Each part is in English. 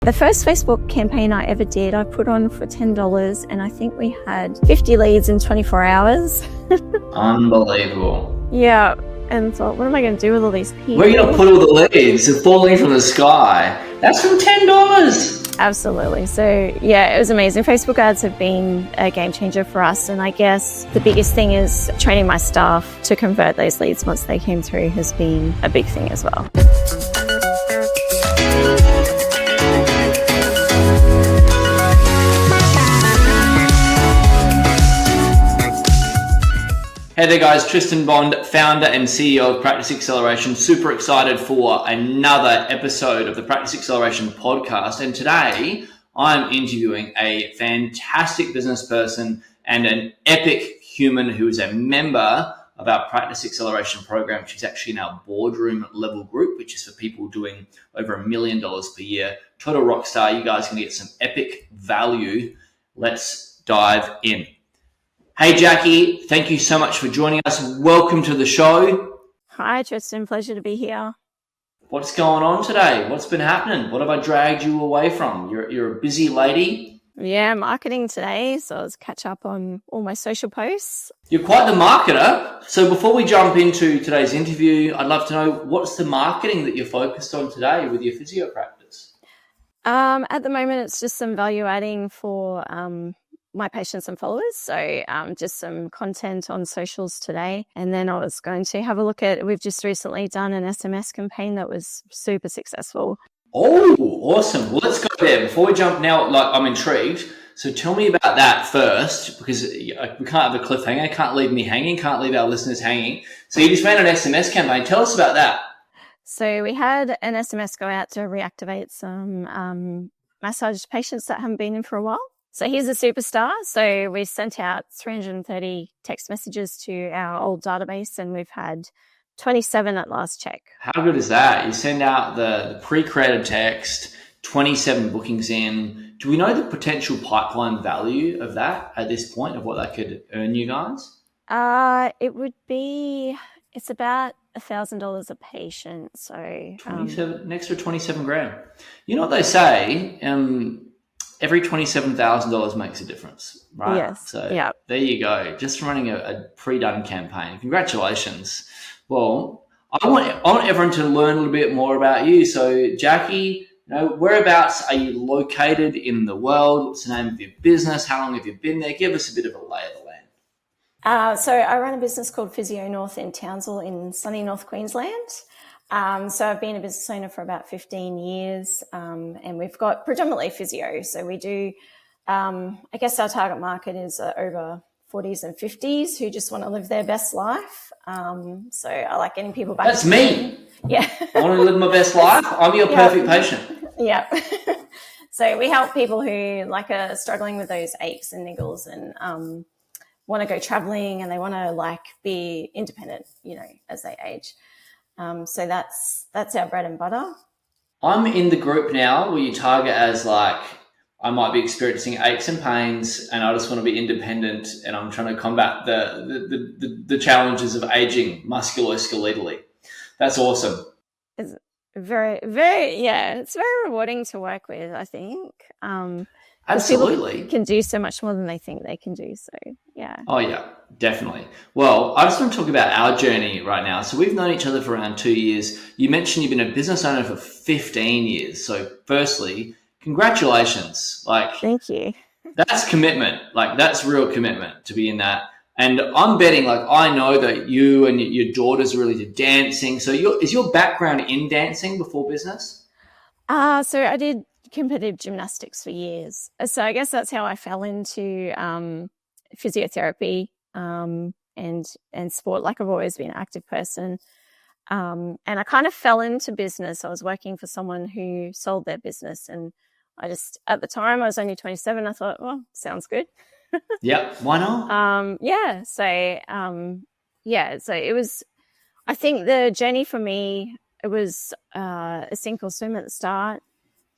The first Facebook campaign I ever did, I put on for $10 and I think we had 50 leads in 24 hours. Unbelievable. Yeah, and thought, what am I going to do with all these people? Where are you going to put all the leads? They're falling from the sky. That's from $10. Absolutely. So yeah, it was amazing. Facebook ads have been a game changer for us. And I guess the biggest thing is training my staff to convert those leads once they came through has been a big thing as well. Hey there guys, Tristan Bond, founder and CEO of Practice Acceleration. Super excited for another episode of the Practice Acceleration podcast. And today I'm interviewing a fantastic business person and an epic human who is a member of our Practice Acceleration program. She's actually in our boardroom level group, which is for people doing over $1 million per year. Total Rockstar, you guys can get some epic value. Let's dive in. Hey, Jackie, thank you so much for joining us. Welcome to the show. Hi, Tristan. Pleasure to be here. What's going on today? What's been happening? What have I dragged you away from? You're a busy lady. Yeah, marketing today, so I was catch up on all my social posts. You're quite the marketer. So before we jump into today's interview, I'd love to know what's the marketing that you're focused on today with your physio practice? At the moment, it's just some value adding for my patients and followers. So just some content on socials today. And then I was going to have a look at, we've just recently done an SMS campaign that was super successful. Oh, awesome. Well, let's go there. Before we jump now, I'm intrigued. So tell me about that first, because we can't have a cliffhanger. Can't leave me hanging. Can't leave our listeners hanging. So you just ran an SMS campaign. Tell us about that. So we had an SMS go out to reactivate some massage patients that haven't been in for a while. So he's a superstar. So we sent out 330 text messages to our old database and we've had 27 at last check. How good is that? You send out the pre-created text, 27 bookings in. Do we know the potential pipeline value of that at this point, of what that could earn you guys? It's about $1,000 a patient. So 27, an extra 27 grand. You know what they say? Every $27,000 makes a difference, right? Yes. So yeah. There you go. Just running a pre-done campaign. Congratulations. Well, I want everyone to learn a little bit more about you. So Jackie, whereabouts are you located in the world? What's the name of your business? How long have you been there? Give us a bit of a lay of the land. So I run a business called Physio North in Townsville in sunny North Queensland. So I've been a business owner for about 15 years, and we've got predominantly physio. So we do, I guess our target market is over 40s and 50s who just want to live their best life. So I like getting people back. That's me. Yeah. I want to live my best life. I'm your perfect patient. Yeah. So we help people who are struggling with those aches and niggles and want to go traveling and they want to be independent, as they age. So that's our bread and butter. I'm in the group now where you target as I might be experiencing aches and pains and I just want to be independent and I'm trying to combat the challenges of aging musculoskeletally. That's awesome. It's very, very, it's very rewarding to work with, I think. Absolutely. People can do so much more than they think they can do. So, yeah. Oh, yeah, definitely. Well, I just want to talk about our journey right now. So we've known each other for around 2 years. You mentioned you've been a business owner for 15 years. So firstly, congratulations. Thank you. That's commitment. That's real commitment to be in that. And I'm betting, I know that you and your daughter's really into dancing. So is your background in dancing before business? So I did competitive gymnastics for years. So I guess that's how I fell into physiotherapy and sport. I've always been an active person. And I kind of fell into business. I was working for someone who sold their business. And at the time, I was only 27. I thought, well, sounds good. Yeah, why not? So it was, I think the journey for me, it was a sink or swim at the start.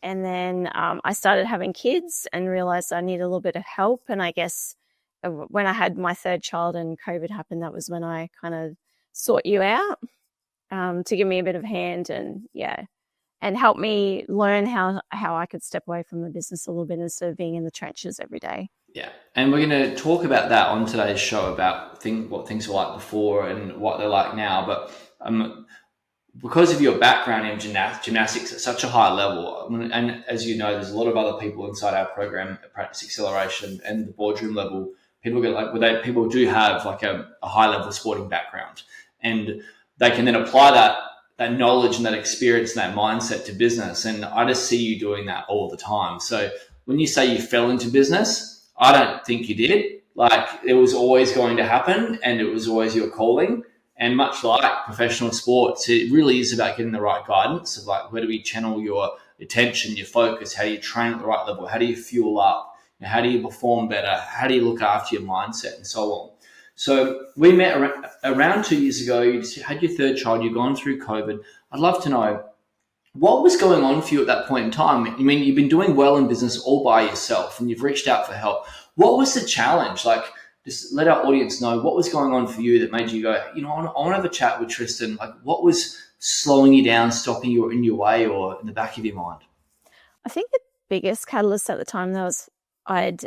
And then I started having kids and realized I needed a little bit of help. And I guess when I had my third child and COVID happened, that was when I kind of sought you out to give me a bit of a hand. And and helped me learn how I could step away from the business a little bit instead of being in the trenches every day. Yeah, and we're going to talk about that on today's show about what things were like before and what they're like now. But because of your background in gymnastics at such a high level, and as you know, there's a lot of other people inside our program at Practice Acceleration and the boardroom level. People do have like a high level sporting background, and they can then apply that knowledge and that experience and that mindset to business. And I just see you doing that all the time. So when you say you fell into business, I don't think you did. Like, it was always going to happen, and it was always your calling. And much like professional sports, it really is about getting the right guidance of like, where do we channel your attention, your focus? How do you train at the right level? How do you fuel up? How do you perform better? How do you look after your mindset and so on? So we met around 2 years ago. You had your third child. You've gone through COVID. I'd love to know, what was going on for you at that point in time? I mean, you've been doing well in business all by yourself, and you've reached out for help. What was the challenge? Like, just let our audience know what was going on for you that made you go, I want to have a chat with Tristan. Like, what was slowing you down, stopping you in your way or in the back of your mind? I think the biggest catalyst at the time was I'd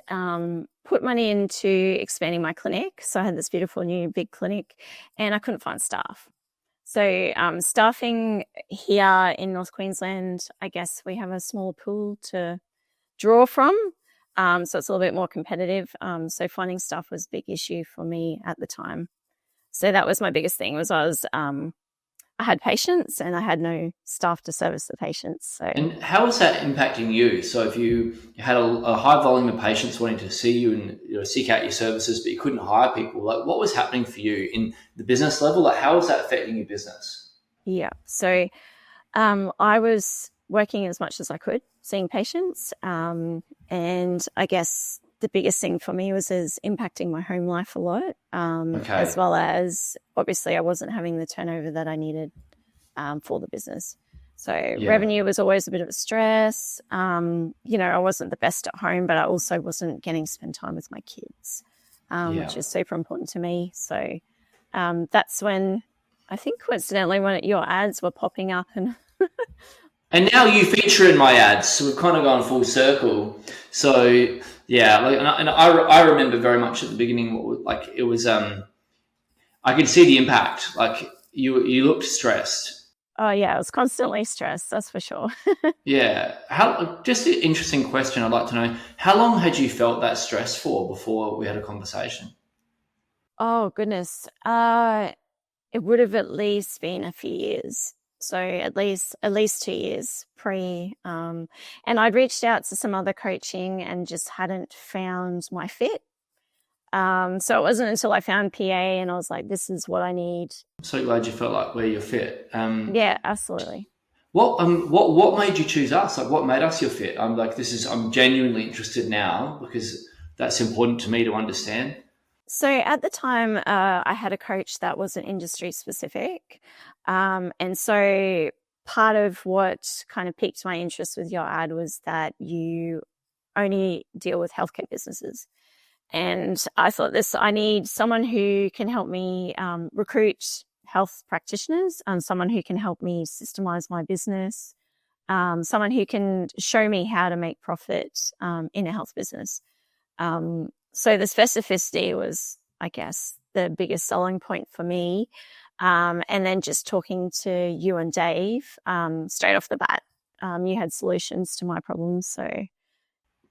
put money into expanding my clinic. So I had this beautiful new big clinic, and I couldn't find staff. So staffing here in North Queensland, I guess we have a smaller pool to draw from. So it's a little bit more competitive. So finding staff was a big issue for me at the time. So that was my biggest thing, was I had patients and I had no staff to service the patients. So, and how was that impacting you? So if you had a high volume of patients wanting to see you and seek out your services, but you couldn't hire people, like, what was happening for you in the business level? Like, how was that affecting your business? Yeah. So I was working as much as I could, seeing patients. And I guess the biggest thing for me was impacting my home life a lot, as well as obviously I wasn't having the turnover that I needed for the business. So revenue was always a bit of a stress. I wasn't the best at home, but I also wasn't getting to spend time with my kids, which is super important to me. So that's when, I think coincidentally, when your ads were popping up and now you feature in my ads, so we've kind of gone full circle. So yeah, I remember very much at the beginning, like it was, I could see the impact. Like you looked stressed. Oh yeah, I was constantly stressed. That's for sure. Yeah. Just an interesting question. I'd like to know, how long had you felt that stress for before we had a conversation? Oh goodness, it would have at least been a few years. So at least 2 years pre. And I'd reached out to some other coaching and just hadn't found my fit. So it wasn't until I found PA and I was like, this is what I need. I'm so glad you felt like where you're fit. Yeah, absolutely. What made you choose us? Like, what made us your fit? I'm genuinely interested now because that's important to me to understand. So at the time, I had a coach that wasn't industry specific. And so part of what kind of piqued my interest with your ad was that you only deal with healthcare businesses. And I thought I need someone who can help me recruit health practitioners, someone who can help me systemize my business, someone who can show me how to make profit in a health business. So the specificity was, I guess, the biggest selling point for me. And then just talking to you and Dave straight off the bat, you had solutions to my problems. So,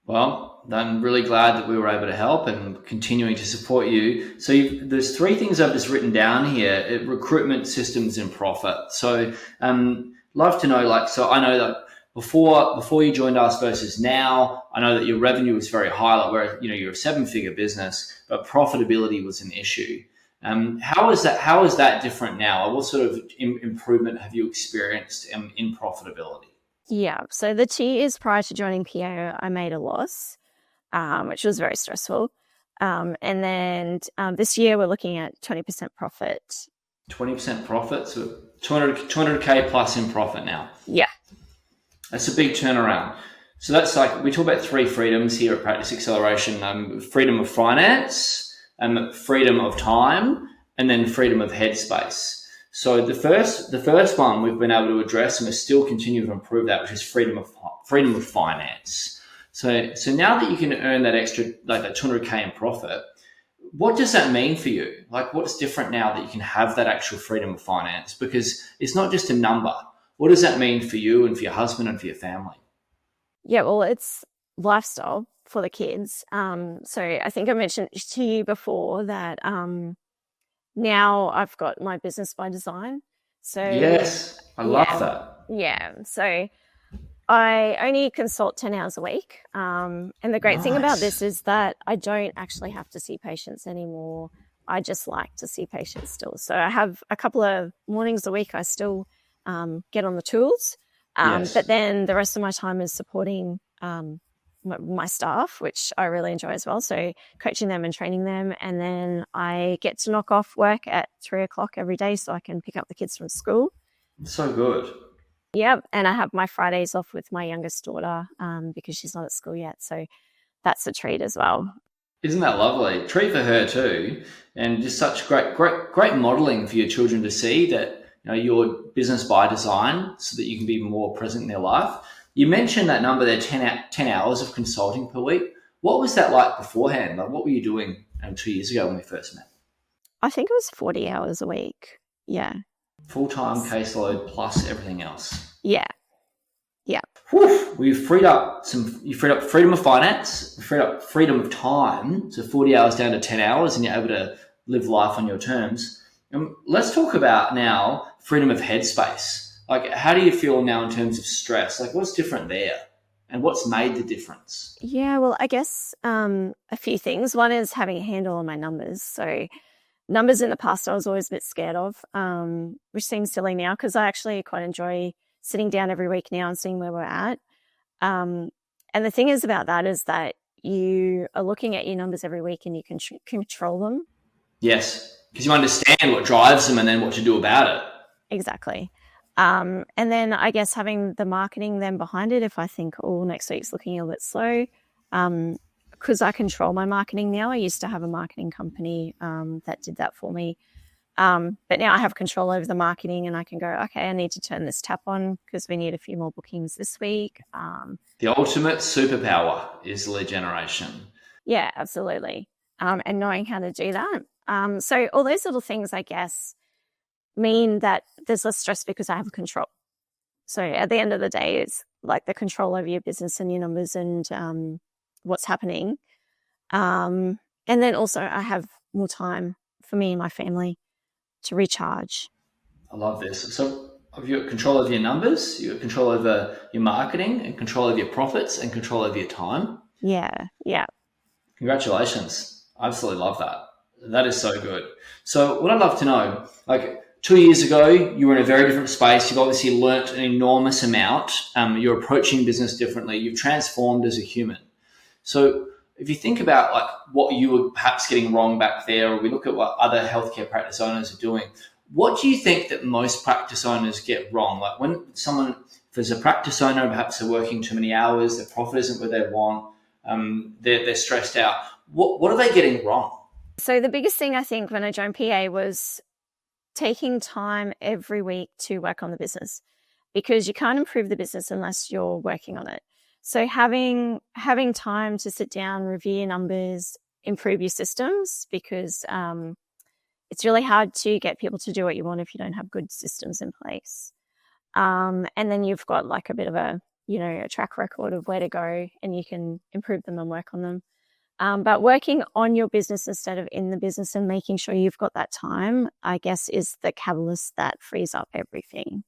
well, I'm really glad that we were able to help and continuing to support you. So there's 3 things I've just written down here: recruitment, systems, and profit. So love to know, so I know that before you joined us versus now, I know that your revenue was very high, like where you're a 7-figure business, but profitability was an issue. How is that different now? What sort of improvement have you experienced in profitability? Yeah, so the 2 years prior to joining PA, I made a loss, which was very stressful. And then this year we're looking at 20% profit. 20% profit, so 200K plus in profit now. Yeah. That's a big turnaround. So that's like, we talk about 3 freedoms here at Practice Acceleration: freedom of finance, freedom of time, and then freedom of headspace. So the first one we've been able to address, and we're still continuing to improve that, which is freedom of finance. So now that you can earn that extra, like that 200K in profit, what does that mean for you? Like, what's different now that you can have that actual freedom of finance? Because it's not just a number. What does that mean for you and for your husband and for your family? Yeah, well, it's lifestyle for the kids. So I think I mentioned to you before that now I've got my business by design. So Yes, I love yeah, that. yeah. So I only consult 10 hours a week. And the great thing about this Nice. is that I don't actually have to see patients anymore. I just like to see patients still. So I have a couple of mornings a week I still get on the tools. But Yes. then the rest of my time is supporting my staff, which I really enjoy as well. So coaching them and training them. And then I get to knock off work at 3 o'clock every day so I can pick up the kids from school. So good. Yep. And I have my Fridays off with my youngest daughter because she's not at school yet. So that's a treat as well. Isn't that lovely? Treat for her too, and just such great modeling for your children to see that your business by design, so that you can be more present in their life. You mentioned that number there, 10 hours of consulting per week. What was that like beforehand? Like, what were you doing 2 years ago when we first met? I think it was 40 hours a week. Yeah. Full time caseload plus everything else. Yeah. Yeah. Whew, you freed up freedom of finance, you freed up freedom of time, so 40 hours down to 10 hours, and you're able to live life on your terms. Let's talk about now freedom of headspace. Like, how do you feel now in terms of stress? Like, what's different there, and what's made the difference? Yeah. Well, I guess a few things. One is having a handle on my numbers. So numbers in the past I was always a bit scared of, which seems silly now because I actually quite enjoy sitting down every week now and seeing where we're at. And the thing is about that is that you are looking at your numbers every week and you can control them. Yes, because you understand what drives them and then what to do about it. Exactly. And then I guess having the marketing then behind it, if I think, oh, next week's looking a little bit slow, because I control my marketing now. I used to have a marketing company that did that for me. But now I have control over the marketing and I can go, okay, I need to turn this tap on because we need a few more bookings this week. The ultimate superpower is lead generation. Yeah, absolutely. And knowing how to do that. So all those little things, I guess, mean that there's less stress because I have control. So at the end of the day, it's like the control over your business and your numbers and what's happening. And then also I have more time for me and my family to recharge. I love this. So have you got control over your numbers, you got control over your marketing, and control over your profits, and control over your time? Yeah, yeah. Congratulations. I absolutely love that. That is so good. So what I'd love to know, like 2 years ago, you were in a very different space. You've obviously learnt an enormous amount. You're approaching business differently. You've transformed as a human. So if you think about like what you were perhaps getting wrong back there, or we look at what other healthcare practice owners are doing, what do you think that most practice owners get wrong? Like if there's a practice owner, perhaps they're working too many hours, their profit isn't where they want, they're stressed out. What are they getting wrong? So the biggest thing I think when I joined PA was taking time every week to work on the business, because you can't improve the business unless you're working on it. So having time to sit down, review your numbers, improve your systems, because it's really hard to get people to do what you want if you don't have good systems in place. And then you've got like a bit of a track record of where to go, and you can improve them and work on them. But working on your business instead of in the business and making sure you've got that time, I guess, is the catalyst that frees up everything.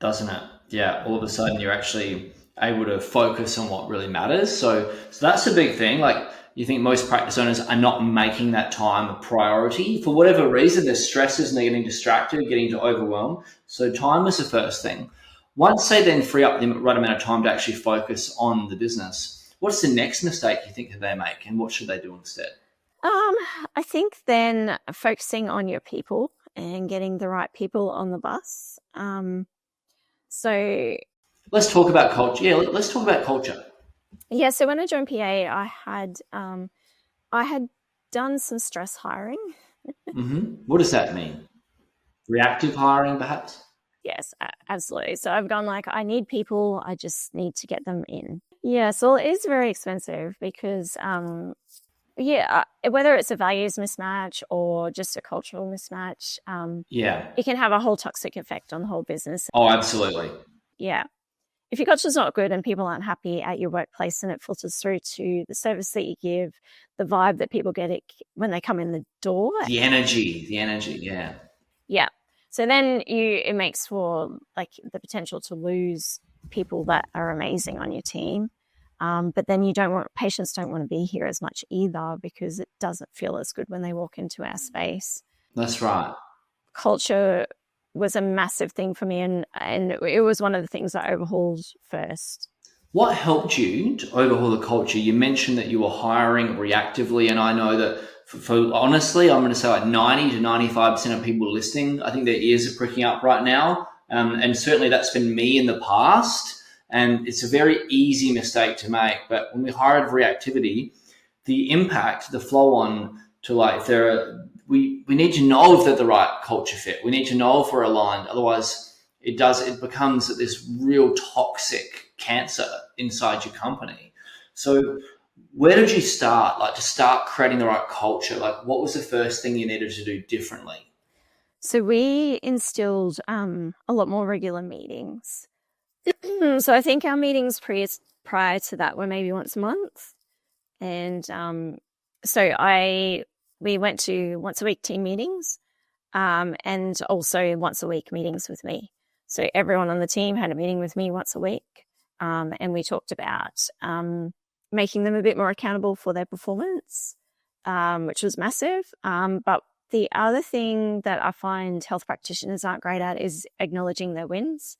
Doesn't it? Yeah, all of a sudden you're actually able to focus on what really matters. So that's a big thing. Like, you think most practice owners are not making that time a priority for whatever reason. There's stresses and they're getting distracted, getting to overwhelm. So time is the first thing. Once they then free up the right amount of time to actually focus on the business, what's the next mistake you think that they make, and what should they do instead? I think then focusing on your people and getting the right people on the bus. So let's talk about culture. Yeah, let's talk about culture. Yeah, so when I joined PA, I had done some stress hiring. Mm-hmm. What does that mean? Reactive hiring, perhaps? Yes, absolutely. So I've gone like, I need people, I just need to get them in. Yeah, so it is very expensive because, whether it's a values mismatch or just a cultural mismatch, it can have a whole toxic effect on the whole business. Oh, absolutely. Yeah. If your culture's not good and people aren't happy at your workplace, and it filters through to the service that you give, the vibe that people get when they come in the door. The energy, yeah. Yeah. So then it makes for like the potential to lose people that are amazing on your team. But then patients don't want to be here as much either because it doesn't feel as good when they walk into our space. That's right. Culture was a massive thing for me, and it was one of the things I overhauled first. What helped you to overhaul the culture? You mentioned that you were hiring reactively, and I know that for honestly, I'm going to say like 90 to 95% of people listening, I think their ears are pricking up right now. And certainly that's been me in the past. And it's a very easy mistake to make. But when we hired reactivity, the impact, the flow on to like we need to know if they're the right culture fit. We need to know if we're aligned. Otherwise, it becomes this real toxic cancer inside your company. So where did you start, like to start creating the right culture? Like what was the first thing you needed to do differently? So we instilled a lot more regular meetings. So I think our meetings prior to that were maybe once a month. And we went to once a week team meetings, and also once a week meetings with me. So everyone on the team had a meeting with me once a week, and we talked about making them a bit more accountable for their performance, which was massive. But the other thing that I find health practitioners aren't great at is acknowledging their wins.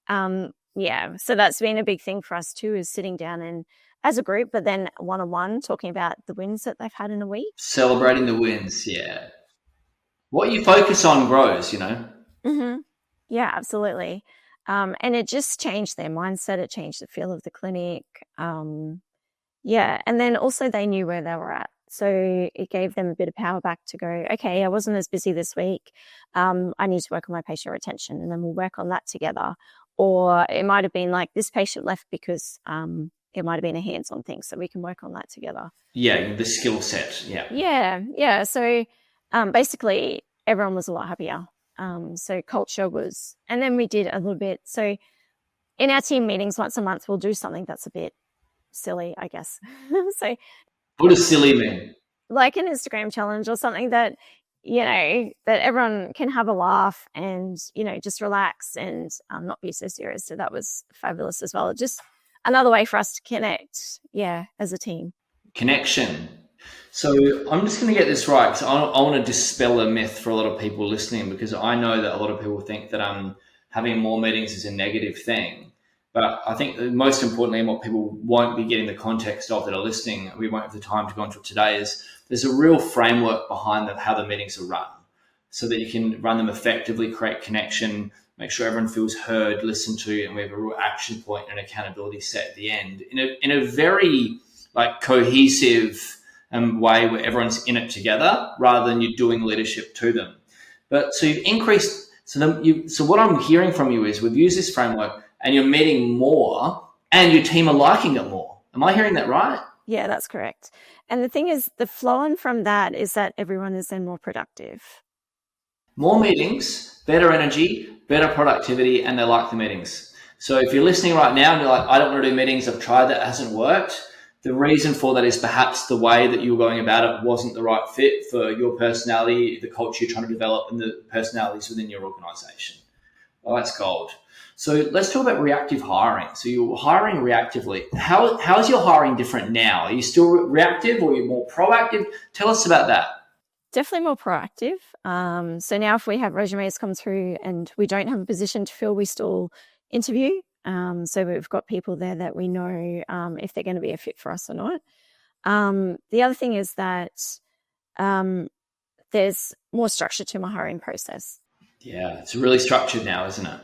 So that's been a big thing for us too, is sitting down and as a group, but then one-on-one talking about the wins that they've had in a week. Celebrating the wins, yeah. What you focus on grows, Mm-hmm. Yeah, absolutely. And it just changed their mindset. It changed the feel of the clinic. And then also they knew where they were at. So it gave them a bit of power back to go, okay, I wasn't as busy this week. I need to work on my patient retention, and then we'll work on that together. Or it might have been like this patient left because it might have been a hands-on thing, so we can work on that together. Yeah, the skill set, yeah. Yeah. So basically everyone was a lot happier. So culture was, and then we did a little bit. So in our team meetings once a month, we'll do something that's a bit silly, I guess. So what does silly mean? Like an Instagram challenge or something that, that everyone can have a laugh and, just relax and not be so serious. So that was fabulous as well. Just another way for us to connect, as a team. Connection. So I'm just going to get this right, because I want to dispel a myth for a lot of people listening, because I know that a lot of people think that having more meetings is a negative thing. But I think that most importantly, and what people won't be getting the context of that are listening, we won't have the time to go into it today, is there's a real framework behind how the meetings are run, so that you can run them effectively, create connection, make sure everyone feels heard, listened to, and we have a real action point and accountability set at the end in a very like cohesive way where everyone's in it together, rather than you doing leadership to them. But so you've increased. So what I'm hearing from you is we've used this framework, and you're meeting more, and your team are liking it more. Am I hearing that right? Yeah, that's correct. And the thing is, the flow on from that is that everyone is then more productive. More meetings, better energy, better productivity, and they like the meetings. So if you're listening right now and you're like, I don't want to do meetings, I've tried that, it hasn't worked. The reason for that is perhaps the way that you were going about it wasn't the right fit for your personality, the culture you're trying to develop, and the personalities within your organization. Well, that's gold. So let's talk about reactive hiring. So you're hiring reactively. How is your hiring different now? Are you still reactive, or are you more proactive? Tell us about that. Definitely more proactive. So now if we have resumes come through and we don't have a position to fill, we still interview. So we've got people there that we know if they're going to be a fit for us or not. The other thing is that there's more structure to my hiring process. Yeah, it's really structured now, isn't it?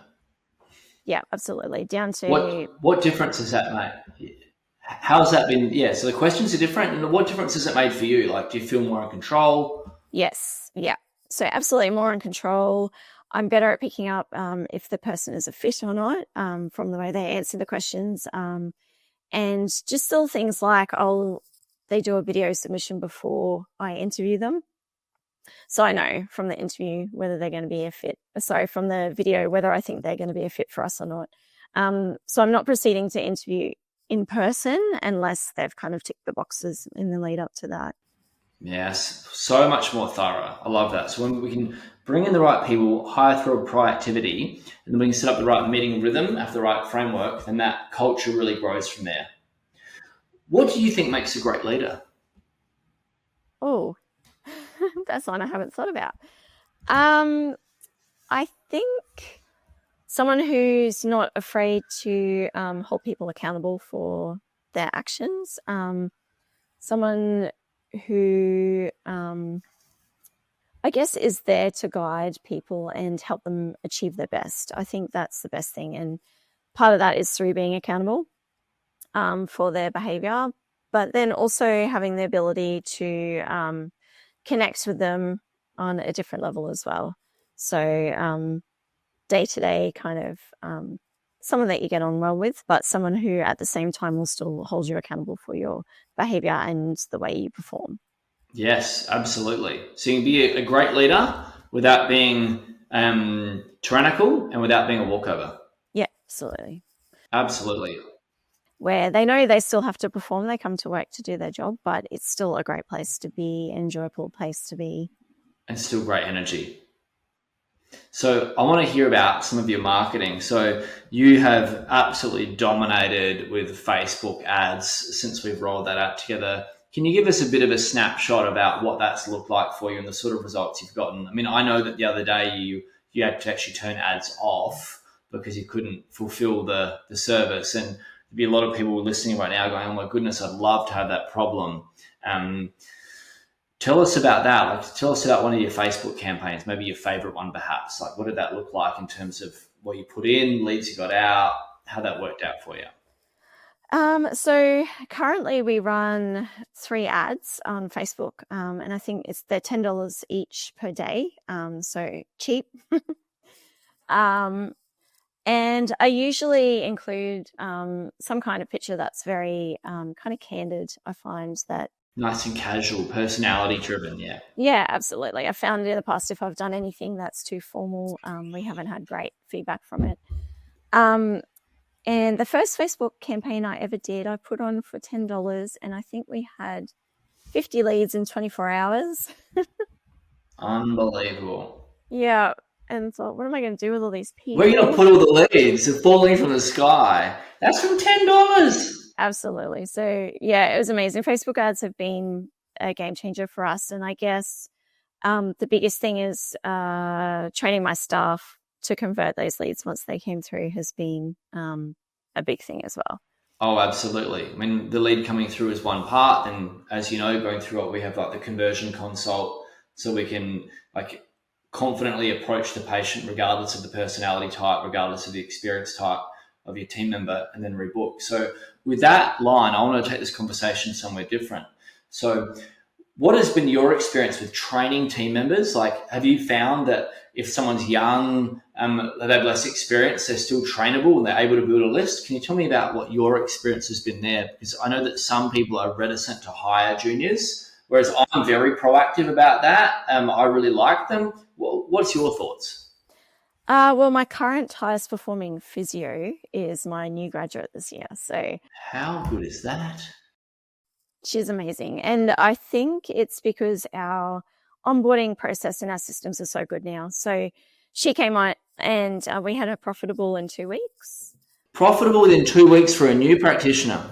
Yeah, absolutely. Down to what difference has that made? How's that been? Yeah, so the questions are different, and what difference has it made for you? Like, do you feel more in control? Yes, yeah. So absolutely more in control. I'm better at picking up if the person is a fit or not from the way they answer the questions. And just little things like they do a video submission before I interview them. So I know from the interview whether they're going to be a fit. Sorry, from the video, whether I think they're going to be a fit for us or not. So I'm not proceeding to interview in person unless they've kind of ticked the boxes in the lead up to that. Yes, so much more thorough. I love that. So when we can bring in the right people, hire through proactivity, and then we can set up the right meeting rhythm, have the right framework, then that culture really grows from there. What do you think makes a great leader? Oh, that's one I haven't thought about. I think someone who's not afraid to hold people accountable for their actions. Someone who I guess is there to guide people and help them achieve their best. I think that's the best thing. And part of that is through being accountable for their behavior, but then also having the ability to connect with them on a different level as well. So day-to-day kind of someone that you get on well with, but someone who at the same time will still hold you accountable for your behavior and the way you perform. Yes, absolutely. So you can be a great leader without being tyrannical and without being a walkover. Yeah, absolutely. Absolutely. Where they know they still have to perform, they come to work to do their job, but it's still a great place to be, an enjoyable place to be. And still great energy. So I want to hear about some of your marketing. So you have absolutely dominated with Facebook ads since we've rolled that out together. Can you give us a bit of a snapshot about what that's looked like for you and the sort of results you've gotten? I mean, I know that the other day you had to actually turn ads off because you couldn't fulfill the service. And there'd be a lot of people listening right now going, oh my goodness, I'd love to have that problem. Tell us about that. Like, tell us about one of your Facebook campaigns, maybe your favorite one, perhaps. Like, what did that look like in terms of what you put in, leads you got out, how that worked out for you? So currently we run 3 ads on Facebook, and I think they're $10 each per day. So cheap. And I usually include some kind of picture that's very kind of candid. I find that Nice and casual, personality driven, yeah. Yeah, absolutely. I found in the past if I've done anything that's too formal, we haven't had great feedback from it. And the first Facebook campaign I ever did, I put on for $10, and I think we had 50 leads in 24 hours. Unbelievable. Yeah. And thought, what am I going to do with all these people? Where are you going to put all the leads? They're falling from the sky. That's from $10. Absolutely. So, yeah, it was amazing. Facebook ads have been a game changer for us. And I guess the biggest thing is training my staff to convert those leads once they came through has been a big thing as well. Oh, absolutely. I mean, the lead coming through is one part. And as you know, going through it, we have like the conversion consult so we can like confidently approach the patient regardless of the personality type, regardless of the experience type of your team member, and then rebook. So with that line, I want to take this conversation somewhere different. So what has been your experience with training team members? Like, have you found that if someone's young, they have less experience, they're still trainable and they're able to build a list? Can you tell me about what your experience has been there? Because I know that some people are reticent to hire juniors, whereas I'm very proactive about that. I really like them. Well, what's your thoughts? Well, my current highest performing physio is my new graduate this year. So how good is that? She's amazing. And I think it's because our onboarding process and our systems are so good now. So she came on and we had her profitable in 2 weeks. Profitable within 2 weeks for a new practitioner.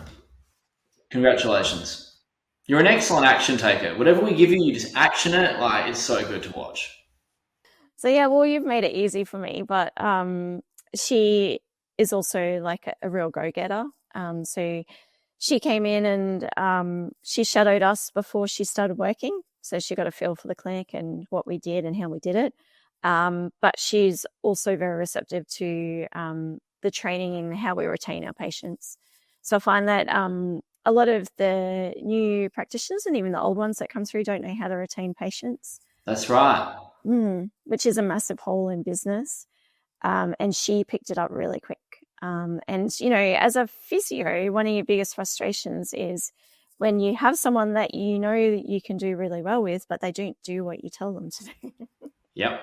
Congratulations. You're an excellent action taker. Whatever we give you, you just action it. Like, it's so good to watch. So yeah, well, you've made it easy for me, but she is also like a real go-getter. So she came in and she shadowed us before she started working. So she got a feel for the clinic and what we did and how we did it. But she's also very receptive to the training and how we retain our patients. So I find that a lot of the new practitioners and even the old ones that come through don't know how to retain patients. That's right. which is a massive hole in business. And she picked it up really quick. And, as a physio, one of your biggest frustrations is when you have someone that you know that you can do really well with, but they don't do what you tell them to do. Yep.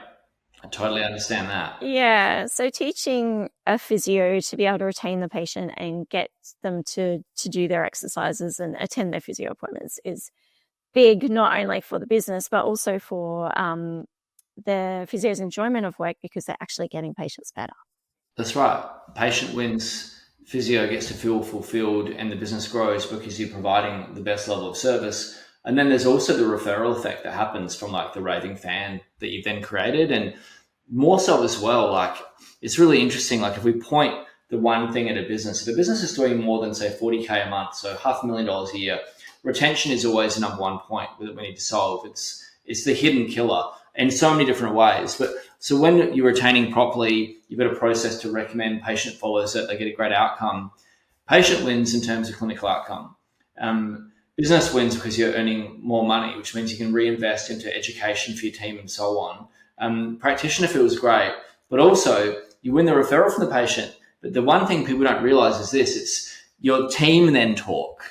I totally understand that. Yeah. So teaching a physio to be able to retain the patient and get them to do their exercises and attend their physio appointments is big, not only for the business, but also for the physio's enjoyment of work, because they're actually getting patients better. That's right. Patient wins, physio gets to feel fulfilled, and the business grows because you're providing the best level of service. And then there's also the referral effect that happens from like the raving fan that you've then created. And more so as well, like it's really interesting. Like if we point the one thing at a business, if a business is doing more than say 40K a month, so $500,000 a year, retention is always the number one point that we need to solve. It's the hidden killer in so many different ways. But so when you're retaining properly, you've got a process to recommend, patient follows it, they get a great outcome. Patient wins in terms of clinical outcome. Business wins because you're earning more money, which means you can reinvest into education for your team and so on. Practitioner feels great, but also you win the referral from the patient. But the one thing people don't realize is this: it's your team then talk,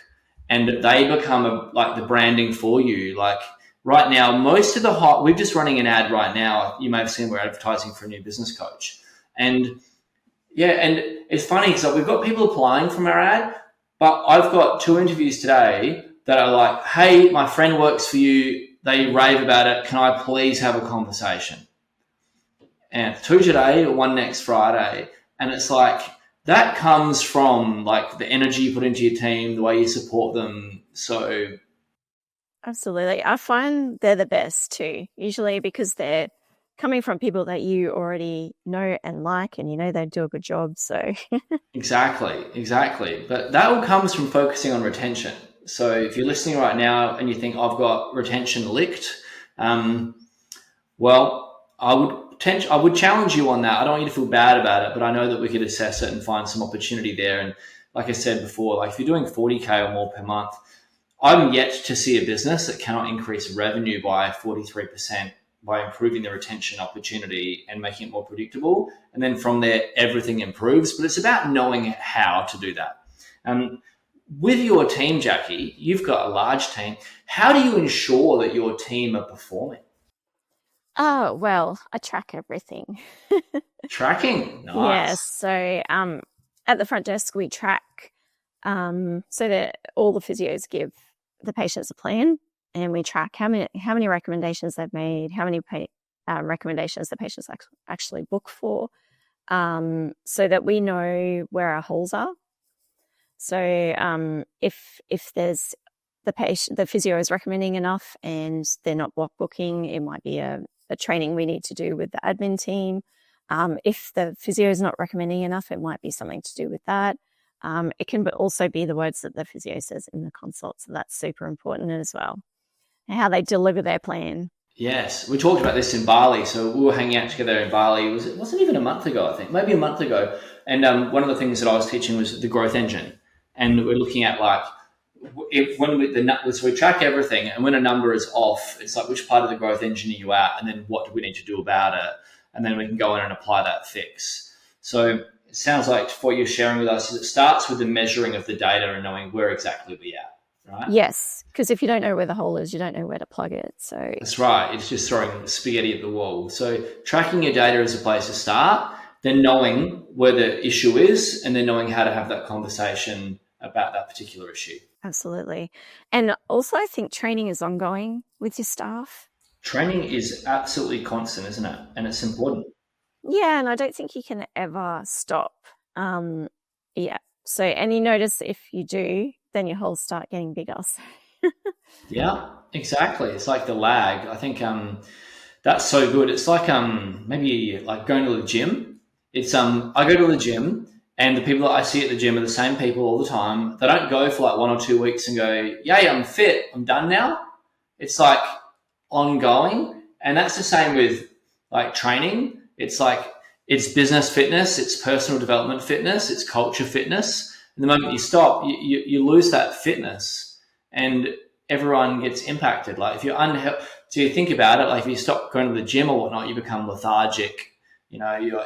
and they become like the branding for you. Like right now, most of we're just running an ad right now. You may have seen we're advertising for a new business coach, and it's funny because we've got people applying from our ad, but I've got 2 interviews today that are like, hey, my friend works for you. They rave about it. Can I please have a conversation? And 2 today, 1 next Friday. And it's like, that comes from like the energy you put into your team, the way you support them. So. Absolutely. I find they're the best too, usually because they're coming from people that you already know and like, and they do a good job. So. Exactly. But that all comes from focusing on retention. So if you're listening right now and you think I've got retention licked, well, I would challenge you on that. I don't want you to feel bad about it, but I know that we could assess it and find some opportunity there. And like I said before, like if you're doing 40K or more per month, I'm yet to see a business that cannot increase revenue by 43% by improving the retention opportunity and making it more predictable. And then from there, everything improves. But it's about knowing how to do that. With your team, Jackie, you've got a large team. How do you ensure that your team are performing? Oh, well, I track everything. Tracking? Nice. Yes. So at the front desk, we track so that all the physios give the patients a plan, and we track how many recommendations they've made, how many recommendations the patients actually book for, so that we know where our holes are. So if there's the physio is recommending enough and they're not block booking, it might be a training we need to do with the admin team. If the physio is not recommending enough, it might be something to do with that. It can also be the words that the physio says in the consult. So that's super important as well. And how they deliver their plan. Yes, we talked about this in Bali. So we were hanging out together in Bali. It wasn't even a month ago, I think, maybe a month ago. And one of the things that I was teaching was the growth engine. And we're looking at like, so we track everything, and when a number is off, it's like which part of the growth engine are you at, and then what do we need to do about it, and then we can go in and apply that fix. So it sounds like what you're sharing with us is it starts with the measuring of the data and knowing where exactly we're at, right? Yes, because if you don't know where the hole is, you don't know where to plug it. So that's right. It's just throwing spaghetti at the wall. So tracking your data is a place to start, then knowing where the issue is, and then knowing how to have that conversation about that particular issue. Absolutely. And also I think training is ongoing with your staff. Training is absolutely constant, isn't it? And it's important. Yeah, and I don't think you can ever stop. Yeah. So, and you notice if you do, then your holes start getting bigger. Yeah, exactly. It's like the lag. I think that's so good. It's like maybe like going to the gym. It's I go to the gym, and the people that I see at the gym are the same people all the time. They don't go for like 1 or 2 weeks and go, yay, I'm fit, I'm done now. It's like ongoing. And that's the same with like training. It's like, it's business fitness, it's personal development fitness, it's culture fitness. And the moment you stop, you lose that fitness. And everyone gets impacted. Like if you're unhealthy, so you think about it, like if you stop going to the gym or whatnot, you become lethargic.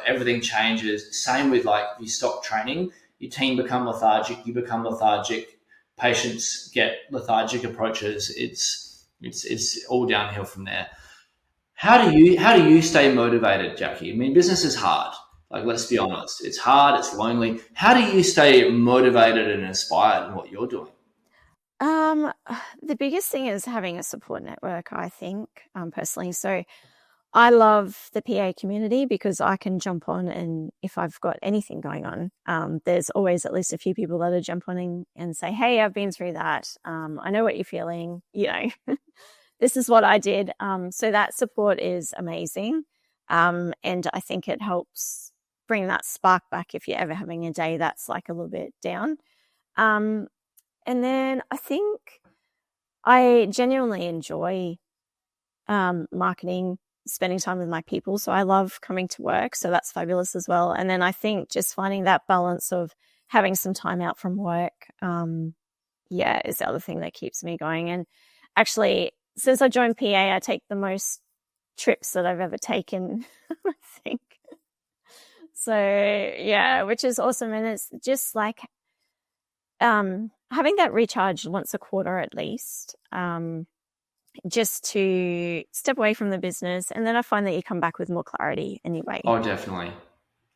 Everything changes. Same with like if you stop training, your team become lethargic. You become lethargic. Patients get lethargic approaches. It's all downhill from there. How do you stay motivated, Jackie? I mean, business is hard. Like, let's be honest, it's hard. It's lonely. How do you stay motivated and inspired in what you're doing? The biggest thing is having a support network, I think, personally. So I love the PA community because I can jump on, and if I've got anything going on, there's always at least a few people that'll jump on and say, hey, I've been through that. I know what you're feeling, this is what I did. So that support is amazing. And I think it helps bring that spark back if you're ever having a day that's like a little bit down. And then I think I genuinely enjoy marketing, spending time with my people. So I love coming to work. So that's fabulous as well. And then I think just finding that balance of having some time out from work, is the other thing that keeps me going. And actually, since I joined PA, I take the most trips that I've ever taken, I think. So, yeah, which is awesome. And it's just like having that recharge once a quarter at least, just to step away from the business. And then I find that you come back with more clarity anyway. Oh, definitely.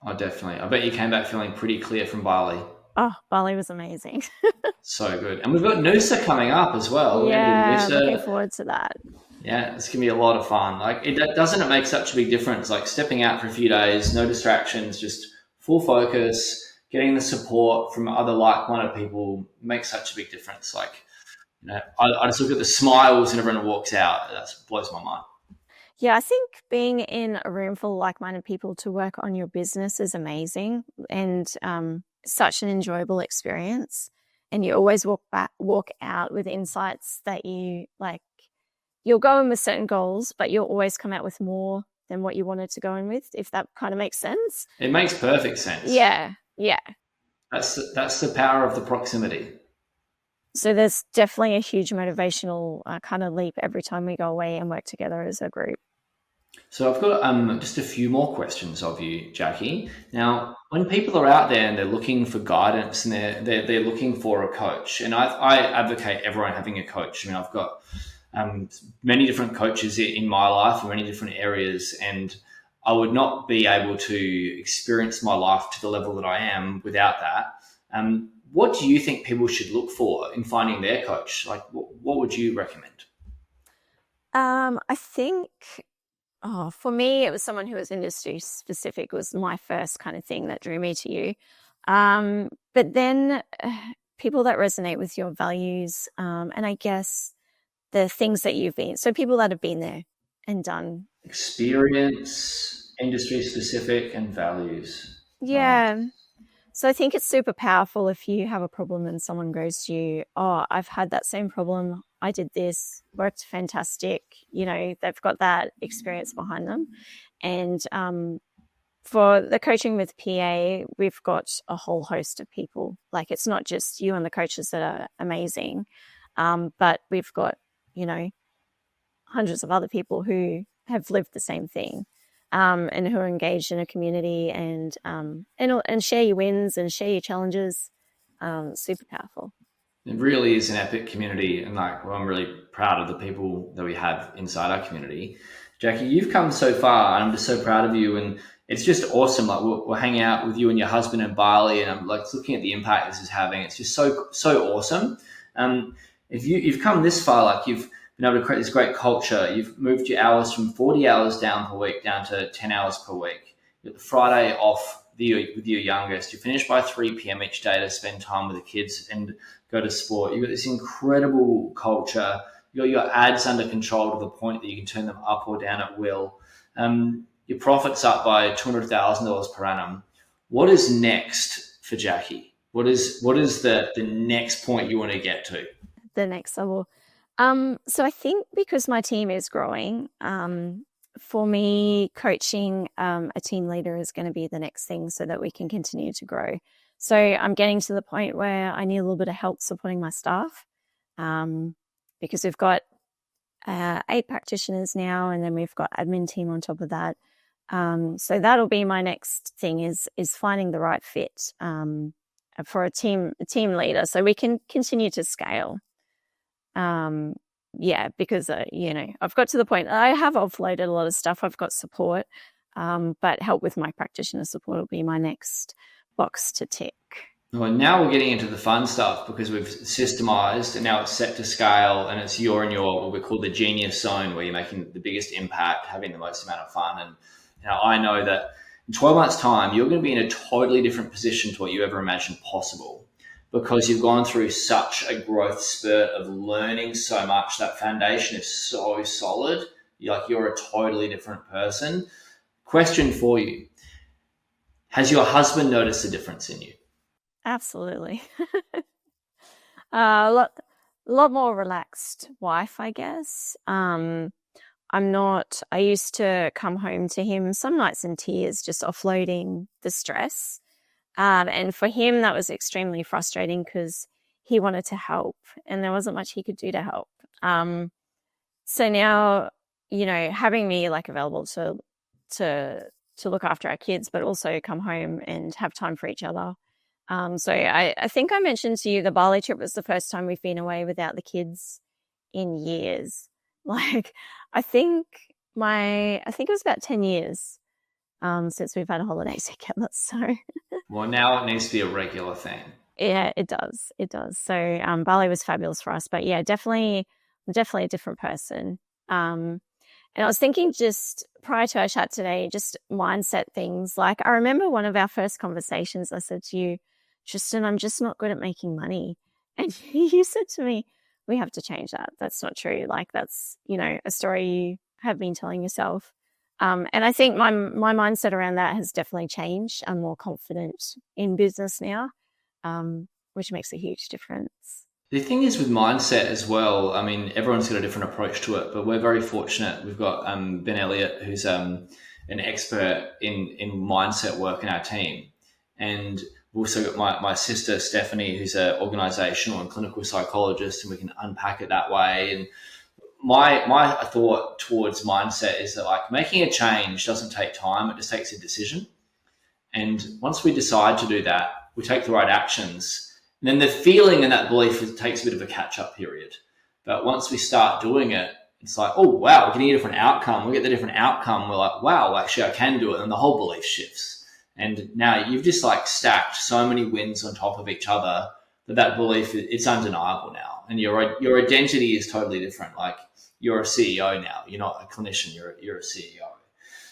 I bet you came back feeling pretty clear from Bali. Oh, Bali was amazing. So good. And we've got Noosa coming up as well. Yeah, looking forward to that. Yeah, it's going to be a lot of fun. Like, doesn't it make such a big difference? Like stepping out for a few days, no distractions, just full focus, getting the support from other like-minded people makes such a big difference. Like, I just look at the smiles and everyone walks out. That blows my mind. Yeah, I think being in a room full of like-minded people to work on your business is amazing and such an enjoyable experience. And you always walk out with insights that you like. You'll go in with certain goals, but you'll always come out with more than what you wanted to go in with, if that kind of makes sense. It makes perfect sense. Yeah. That's the power of the proximity. So there's definitely a huge motivational kind of leap every time we go away and work together as a group. So I've got just a few more questions of you, Jackie. Now, when people are out there and they're looking for guidance and they're looking for a coach, and I advocate everyone having a coach. I mean, I've got many different coaches in my life in many different areas, and I would not be able to experience my life to the level that I am without that. What do you think people should look for in finding their coach? Like, what would you recommend? I think, for me, it was someone who was industry specific was my first kind of thing that drew me to you. But then people that resonate with your values, and I guess the things that you've been, so people that have been there and done. Experience, industry specific, and values. Yeah. So I think it's super powerful if you have a problem and someone goes to you, oh, I've had that same problem. I did this, worked fantastic. They've got that experience behind them. And for the coaching with PA, we've got a whole host of people. Like it's not just you and the coaches that are amazing, but we've got, hundreds of other people who have lived the same thing. And who are engaged in a community and share your wins and share your challenges. Super powerful. It really is an epic community, and I'm really proud of the people that we have inside our community. Jackie, you've come so far, and I'm just so proud of you, and it's just awesome. Like we're hanging out with you and your husband in Bali, and I'm like looking at the impact this is having. It's just so awesome. If you've come this far, like you've been able to create this great culture. You've moved your hours from 40 hours down per week down to 10 hours per week. You got the Friday off with your youngest. You finish by 3 p.m. each day to spend time with the kids and go to sport. You've got this incredible culture. You got your ads under control to the point that you can turn them up or down at will. Your profit's up by $200,000 per annum. What is next for Jackie? What is the next point you want to get to? The next level. So I think because my team is growing, for me, coaching a team leader is going to be the next thing so that we can continue to grow. So I'm getting to the point where I need a little bit of help supporting my staff. because we've got 8 practitioners now, and then we've got admin team on top of that. So that'll be my next thing is finding the right fit for a team leader, so we can continue to scale. Because I've got to the point I have offloaded a lot of stuff. I've got support, but help with my practitioner support will be my next box to tick. Well, now we're getting into the fun stuff because we've systemized and now it's set to scale, and it's you're in your what we call the genius zone, where you're making the biggest impact, having the most amount of fun. And I know that in 12 months' time, you're going to be in a totally different position to what you ever imagined possible, because you've gone through such a growth spurt of learning so much. That foundation is so solid. You're a totally different person. Question for you: has your husband noticed a difference in you? Absolutely. A lot more relaxed wife, I guess. I used to come home to him some nights in tears, just offloading the stress. And for him, that was extremely frustrating because he wanted to help and there wasn't much he could do to help. So now, having me available to look after our kids, but also come home and have time for each other. So I think I mentioned to you the Bali trip was the first time we've been away without the kids in years. I think it was about 10 years since we've had a holiday together. So well, now it needs to be a regular thing. Yeah, it does. So Bali was fabulous for us, but yeah, definitely a different person. And I was thinking just prior to our chat today, just mindset things. I remember one of our first conversations, I said to you, Tristan, I'm just not good at making money. And you said to me, we have to change that. That's not true. That's, a story you have been telling yourself. And I think my mindset around that has definitely changed. I'm more confident in business now, which makes a huge difference. The thing is with mindset as well, I mean, everyone's got a different approach to it, but we're very fortunate. We've got Ben Elliott, who's an expert in mindset work in our team. And we've also got my sister, Stephanie, who's an organizational and clinical psychologist, and we can unpack it that way. And my thought towards mindset is that making a change doesn't take time. It just takes a decision. And once we decide to do that, we take the right actions. And then the feeling and that belief takes a bit of a catch-up period. But once we start doing it, it's oh, wow, we're getting a different outcome. We get the different outcome. We're wow, actually, I can do it. And the whole belief shifts. And now you've just stacked so many wins on top of each other that belief, it's undeniable now. And your identity is totally different. You're a CEO now. You're not a clinician. You're a CEO.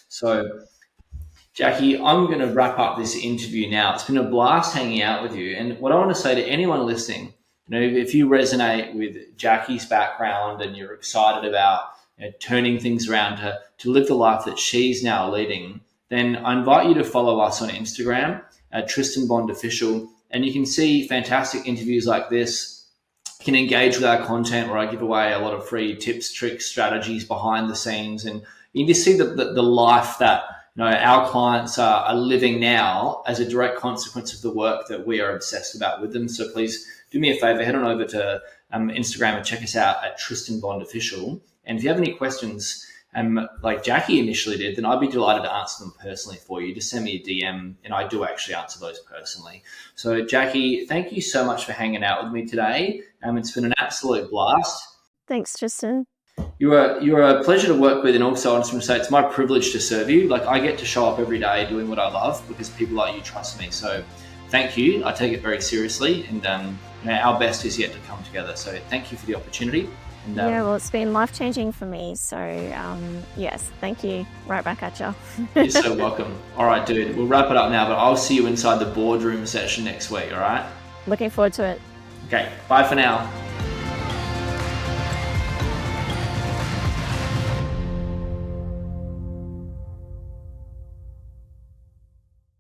So Jackie, I'm going to wrap up this interview now. It's been a blast hanging out with you. And what I want to say to anyone listening, if you resonate with Jackie's background and you're excited about turning things around to live the life that she's now leading, then I invite you to follow us on Instagram at Tristan Bond Official. And you can see fantastic interviews like this. You can engage with our content where I give away a lot of free tips, tricks, strategies behind the scenes. And you just see the life that our clients are living now as a direct consequence of the work that we are obsessed about with them. So please do me a favor, head on over to Instagram and check us out at Tristan Bond Official. And if you have any questions, like Jackie initially did, then I'd be delighted to answer them personally for you. Just send me a DM, and I do actually answer those personally. So Jackie, thank you so much for hanging out with me today. It's been an absolute blast. Thanks, Tristan. You're a pleasure to work with, and also I just want to say it's my privilege to serve you. I get to show up every day doing what I love because people like you trust me. So thank you. I take it very seriously, and our best is yet to come together. So thank you for the opportunity. And, well, it's been life-changing for me. So yes, thank you. Right back at you. You're so welcome. All right, dude, we'll wrap it up now, but I'll see you inside the boardroom session next week. All right. Looking forward to it. Okay. Bye for now.